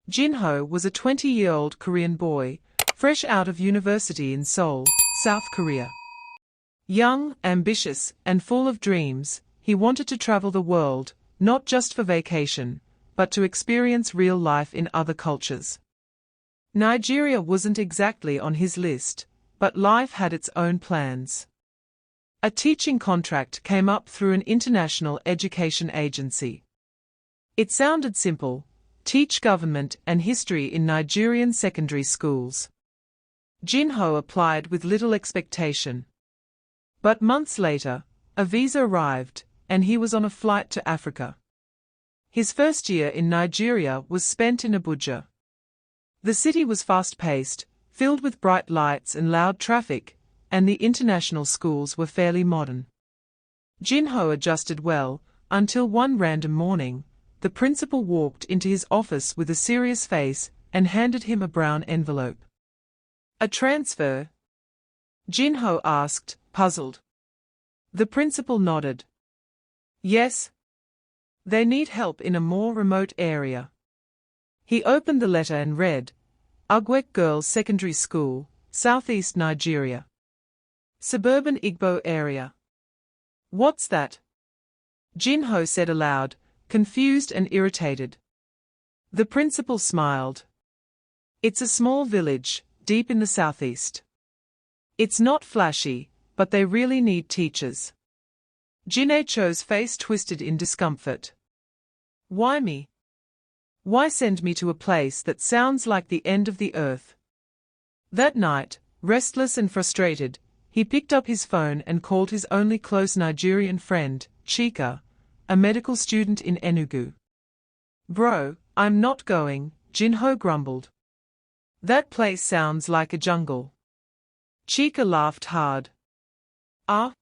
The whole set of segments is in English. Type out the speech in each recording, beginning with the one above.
Jinho was a 20-year-old Korean boy, fresh out of university in Seoul, South Korea. Young, ambitious, and full of dreams, he wanted to travel the world, not just for vacation, but to experience real life in other cultures. Nigeria wasn't exactly on his list, but life had its own plans. A teaching contract came up through an international education agency. It sounded simple: teach government and history in Nigerian secondary schools. Jinho applied with little expectation. But months later, a visa arrived, and he was on a flight to Africa. His first year in Nigeria was spent in Abuja. The city was fast-paced, filled with bright lights and loud traffic, and the international schools were fairly modern. Jinho adjusted well, until one random morning, the principal walked into his office with a serious face and handed him a brown envelope. "A transfer?" Jinho asked, puzzled. The principal nodded. "Yes. They need help in a more remote area." He opened the letter and read, "Ugwek Girls Secondary School, Southeast Nigeria. Suburban Igbo area." "What's that?" Jinho said aloud, confused and irritated. The principal smiled. "It's a small village, deep in the southeast. It's not flashy, but they really need teachers." Jinho's face twisted in discomfort. "Why me? Why send me to a place that sounds like the end of the earth?" That night, restless and frustrated, he picked up his phone and called his only close Nigerian friend, Chika, a medical student in Enugu. "Bro, I'm not going," Jinho grumbled. "That place sounds like a jungle." Chika laughed hard. "Ah?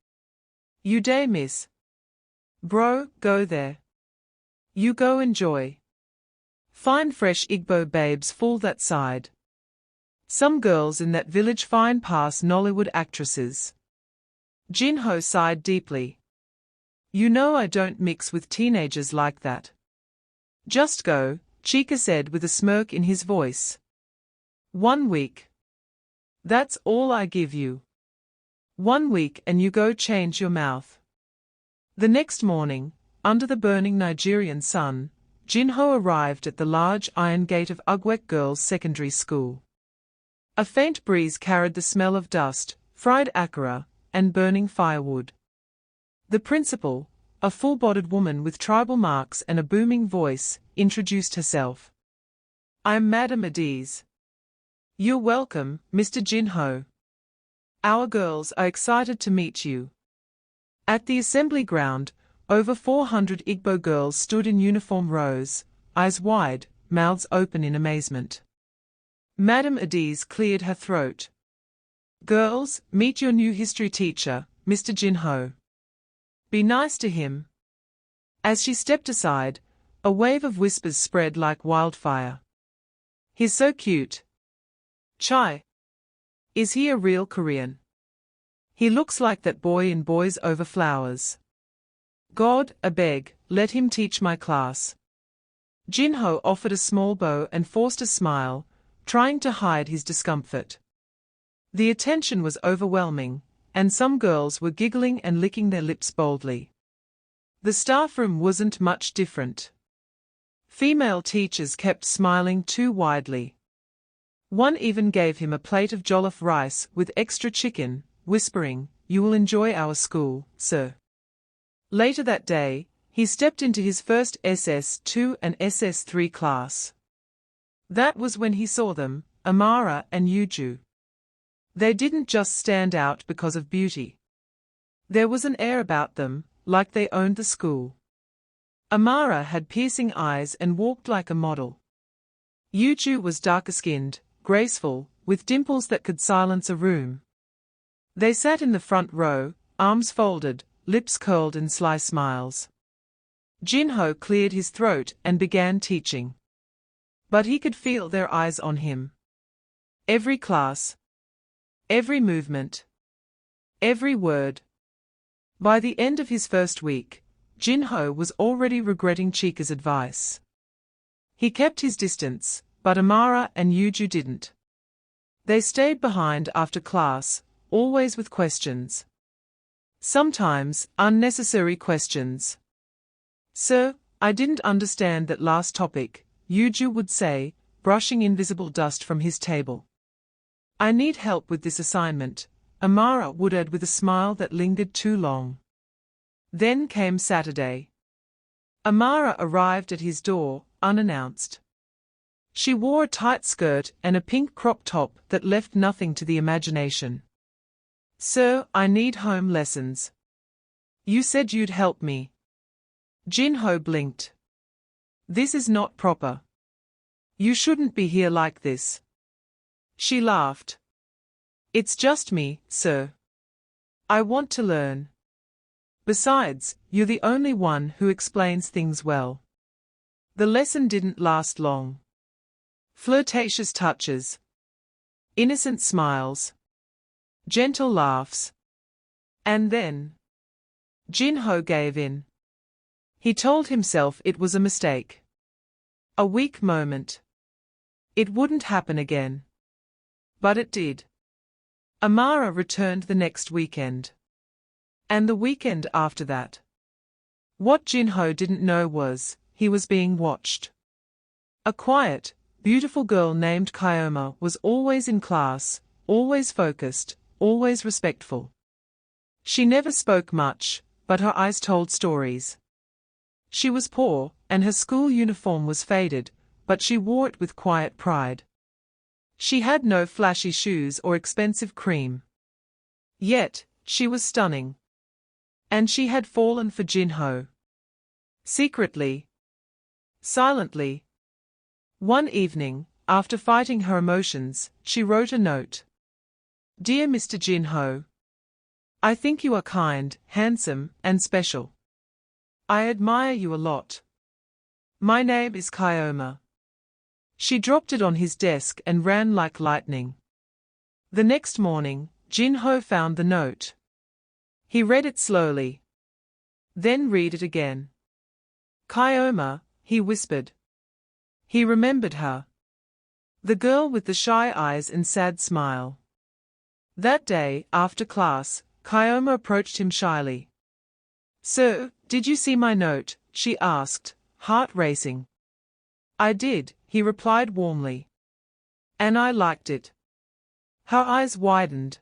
You day miss. Bro, go there. You go enjoy. Find fresh Igbo babes full that side. Some girls in that village fine pass Nollywood actresses." Jinho sighed deeply. "You know I don't mix with teenagers like that." "Just go," Chika said with a smirk in his voice. 1 week. That's all I give you. 1 week and you go change your mouth." The next morning, under the burning Nigerian sun, Jinho arrived at the large iron gate of Ugwek Girls Secondary School. A faint breeze carried the smell of dust, fried akara, and burning firewood. The principal, a full-bodied woman with tribal marks and a booming voice, introduced herself. "I'm Madam Adiz." "You're welcome, Mr. Jinho. Our girls are excited to meet you." At the assembly ground, over 400 Igbo girls stood in uniform rows, eyes wide, mouths open in amazement. Madam Adiz cleared her throat. "Girls, meet your new history teacher, Mr. Jinho. Be nice to him." As she stepped aside, a wave of whispers spread like wildfire. "He's so cute. Chai. Is he a real Korean? He looks like that boy in Boys Over Flowers. God, abeg, let him teach my class." Jinho offered a small bow and forced a smile, trying to hide his discomfort. The attention was overwhelming, and some girls were giggling and licking their lips boldly. The staff room wasn't much different. Female teachers kept smiling too widely. One even gave him a plate of jollof rice with extra chicken, whispering, "You will enjoy our school, sir." Later that day, he stepped into his first SS2 and SS3 class. That was when he saw them, Amara and Yuju. They didn't just stand out because of beauty. There was an air about them, like they owned the school. Amara had piercing eyes and walked like a model. Yuju was darker-skinned, graceful, with dimples that could silence a room. They sat in the front row, arms folded, lips curled in sly smiles. Jinho cleared his throat and began teaching. But he could feel their eyes on him. Every class, every movement, every word. By the end of his first week, Jinho was already regretting Chika's advice. He kept his distance, but Amara and Yuju didn't. They stayed behind after class, always with questions. Sometimes, unnecessary questions. "Sir, I didn't understand that last topic," Yuju would say, brushing invisible dust from his table. "I need help with this assignment," Amara would add with a smile that lingered too long. Then came Saturday. Amara arrived at his door, unannounced. She wore a tight skirt and a pink crop top that left nothing to the imagination. "Sir, I need home lessons. You said you'd help me." Jinho blinked. "This is not proper. You shouldn't be here like this." She laughed. "It's just me, sir. I want to learn. Besides, you're the only one who explains things well." The lesson didn't last long. Flirtatious touches. Innocent smiles. Gentle laughs. And then Jinho gave in. He told himself it was a mistake. A weak moment. It wouldn't happen again. But it did. Amara returned the next weekend. And the weekend after that. What Jinho didn't know was, he was being watched. A quiet, beautiful girl named Kyoma was always in class, always focused, always respectful. She never spoke much, but her eyes told stories. She was poor, and her school uniform was faded, but she wore it with quiet pride. She had no flashy shoes or expensive cream. Yet, she was stunning. And she had fallen for Jinho. Secretly. Silently. One evening, after fighting her emotions, she wrote a note. "Dear Mr. Jinho, I think you are kind, handsome, and special. I admire you a lot. My name is Kyoma." She dropped it on his desk and ran like lightning. The next morning, Jinho found the note. He read it slowly. Then read it again. "Kyoma," he whispered. He remembered her. The girl with the shy eyes and sad smile. That day, after class, Kyoma approached him shyly. "Sir, did you see my note?" she asked, heart racing. "I did," he replied warmly. "And I liked it." Her eyes widened.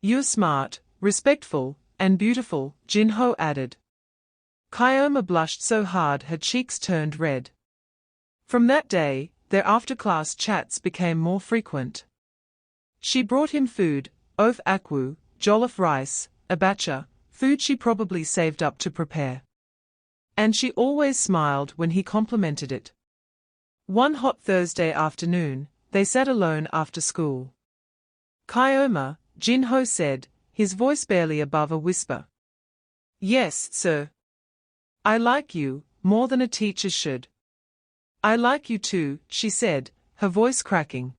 "You're smart, respectful, and beautiful," Jinho added. Kyoma blushed so hard her cheeks turned red. From that day, their after-class chats became more frequent. She brought him food, ofe akwu, jollof rice, abacha, food she probably saved up to prepare. And she always smiled when he complimented it. One hot Thursday afternoon, they sat alone after school. "Kyoma," Jinho said, his voice barely above a whisper. "Yes, sir. I like you, more than a teacher should." "I like you too," she said, her voice cracking.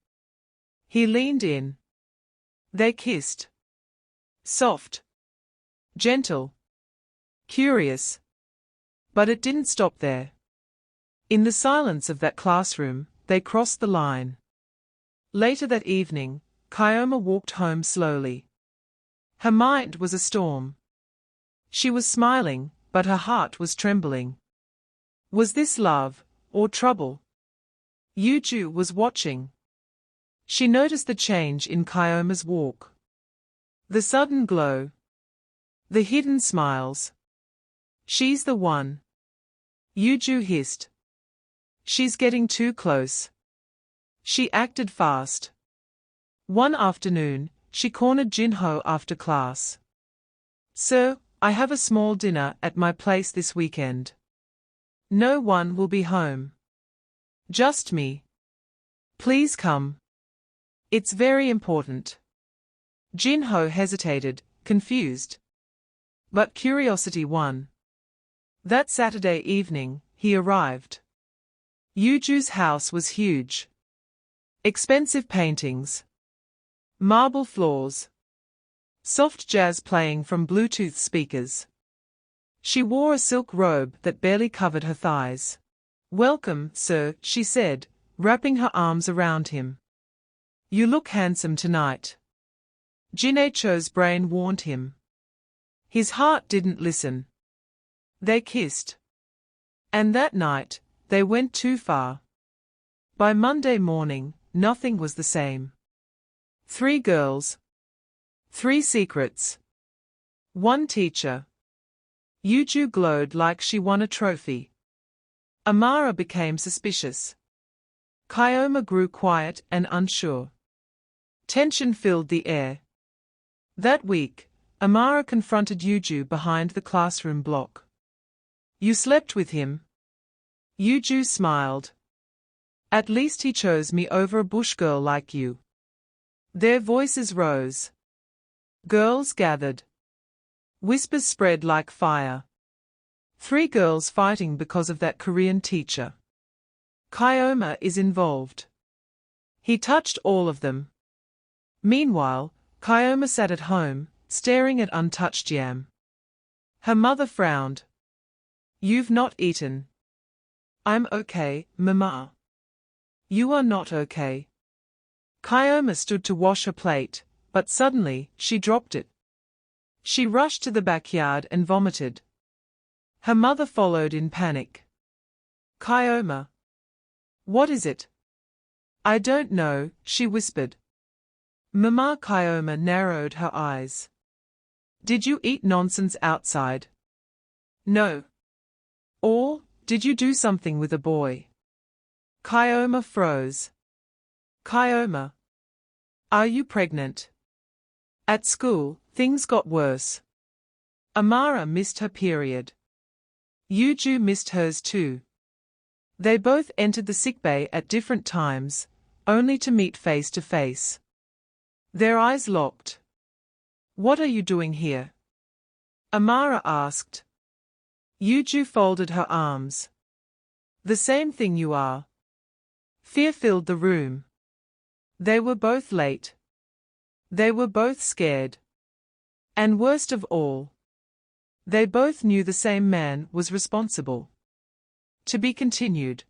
He leaned in. They kissed. Soft. Gentle. Curious. But it didn't stop there. In the silence of that classroom, they crossed the line. Later that evening, Kyoma walked home slowly. Her mind was a storm. She was smiling, but her heart was trembling. Was this love, or trouble? Yuju was watching. She noticed the change in Kyoma's walk. The sudden glow. The hidden smiles. "She's the one." Yuju hissed. "She's getting too close." She acted fast. One afternoon, she cornered Jinho after class. "Sir, I have a small dinner at my place this weekend. No one will be home. Just me. Please come. It's very important." Jinho hesitated, confused. But curiosity won. That Saturday evening, he arrived. Yuju's house was huge. Expensive paintings. Marble floors. Soft jazz playing from Bluetooth speakers. She wore a silk robe that barely covered her thighs. "Welcome, sir," she said, wrapping her arms around him. You look handsome tonight. Jinho's brain warned him. His heart didn't listen. They kissed. And that night, they went too far. By Monday morning, nothing was the same. 3 girls. 3 secrets. 1 teacher. Yuju glowed like she won a trophy. Amara became suspicious. Kyoma grew quiet and unsure. Tension filled the air. That week, Amara confronted Yuju behind the classroom block. You slept with him? Yuju smiled. At least he chose me over a bush girl like you. Their voices rose. Girls gathered. Whispers spread like fire. 3 girls fighting because of that Korean teacher. Kyoma is involved. He touched all of them. Meanwhile, Kyoma sat at home, staring at untouched yam. Her mother frowned. You've not eaten. I'm okay, Mama. You are not okay. Kyoma stood to wash her plate, but suddenly, she dropped it. She rushed to the backyard and vomited. Her mother followed in panic. Kyoma. What is it? I don't know, she whispered. Mama. Kyoma narrowed her eyes. Did you eat nonsense outside? No. Or, did you do something with a boy? Kyoma froze. Kyoma. Are you pregnant? At school, things got worse. Amara missed her period. Yuju missed hers too. They both entered the sickbay at different times, only to meet face to face. Their eyes locked. What are you doing here? Amara asked. Yuju folded her arms. The same thing you are. Fear filled the room. They were both late. They were both scared. And worst of all, they both knew the same man was responsible. To be continued.